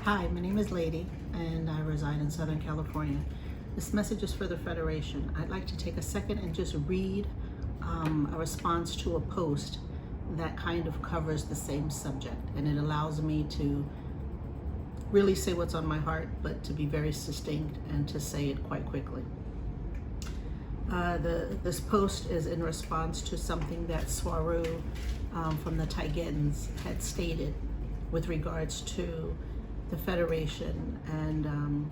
Hi, my name is Lady, and I reside in Southern California. This message is for the Federation. I'd like to take a second and just read a response to a post that kind of covers the same subject, and it allows me to really say what's on my heart, but to be very succinct and to say it quite quickly. This post is in response to something that Swaru from the Taygetans had stated with regards to the Federation, and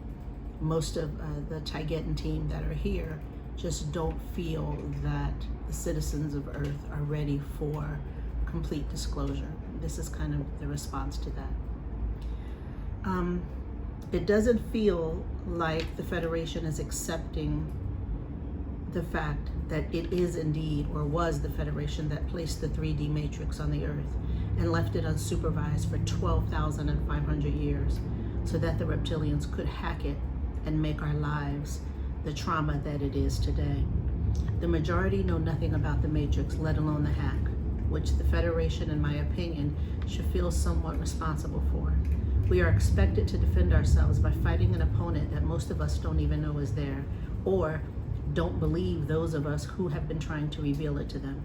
most of the Taygetan team that are here just don't feel that the citizens of Earth are ready for complete disclosure. This is kind of the response to that. It doesn't feel like the Federation is accepting the fact that it is indeed, or was, the Federation that placed the 3D matrix on the Earth and left it unsupervised for 12,500 years so that the reptilians could hack it and make our lives the trauma that it is today. The majority know nothing about the matrix, let alone the hack, which the Federation, in my opinion, should feel somewhat responsible for. We are expected to defend ourselves by fighting an opponent that most of us don't even know is there, or don't believe those of us who have been trying to reveal it to them.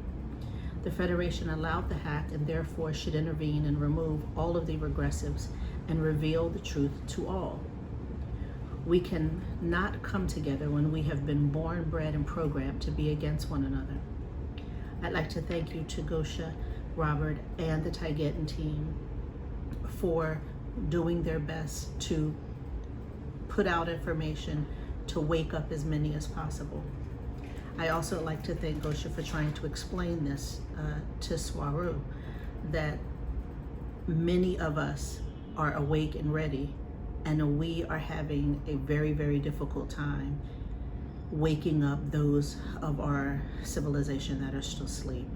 The Federation allowed the hack and therefore should intervene and remove all of the regressives and reveal the truth to all. We can not come together when we have been born, bred, and programmed to be against one another. I'd like to thank you to Gosha, Robert, and the Taygetan team for doing their best to put out information to wake up as many as possible. I also like to thank Gosha for trying to explain this to Swaru, that many of us are awake and ready, and we are having a very, very difficult time waking up those of our civilization that are still asleep.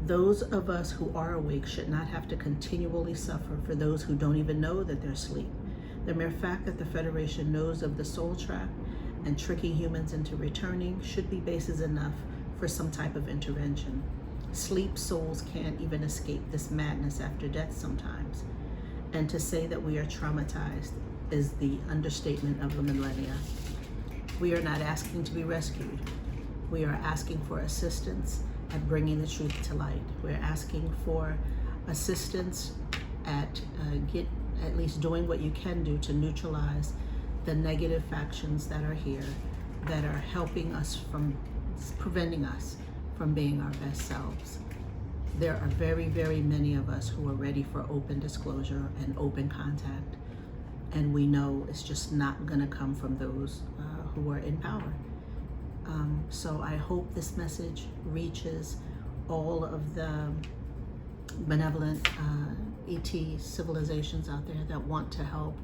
Those of us who are awake should not have to continually suffer for those who don't even know that they're asleep. The mere fact that the Federation knows of the soul trap and tricking humans into returning should be basis enough for some type of intervention. Sleep souls can't even escape this madness after death sometimes. And to say that we are traumatized is the understatement of the millennia. We are not asking to be rescued. We are asking for assistance at bringing the truth to light. We're asking for assistance at at least doing what you can do to neutralize the negative factions that are here, that are helping us from, preventing us from being our best selves. There are very, very many of us who are ready for open disclosure and open contact, and we know it's just not gonna come from those who are in power. So I hope this message reaches all of the benevolent ET civilizations out there that want to help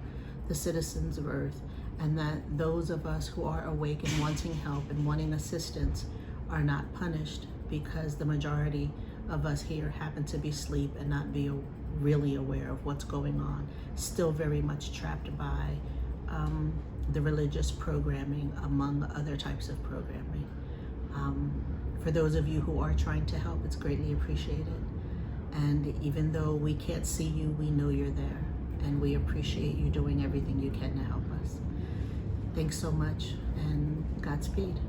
the citizens of Earth, and that those of us who are awake and wanting help and wanting assistance are not punished because the majority of us here happen to be asleep and not be really aware of what's going on, still very much trapped by the religious programming, among other types of programming. For those of you who are trying to help, it's greatly appreciated. And even though we can't see you, we know you're there, and we appreciate you doing everything you can to help us. Thanks so much, and Godspeed.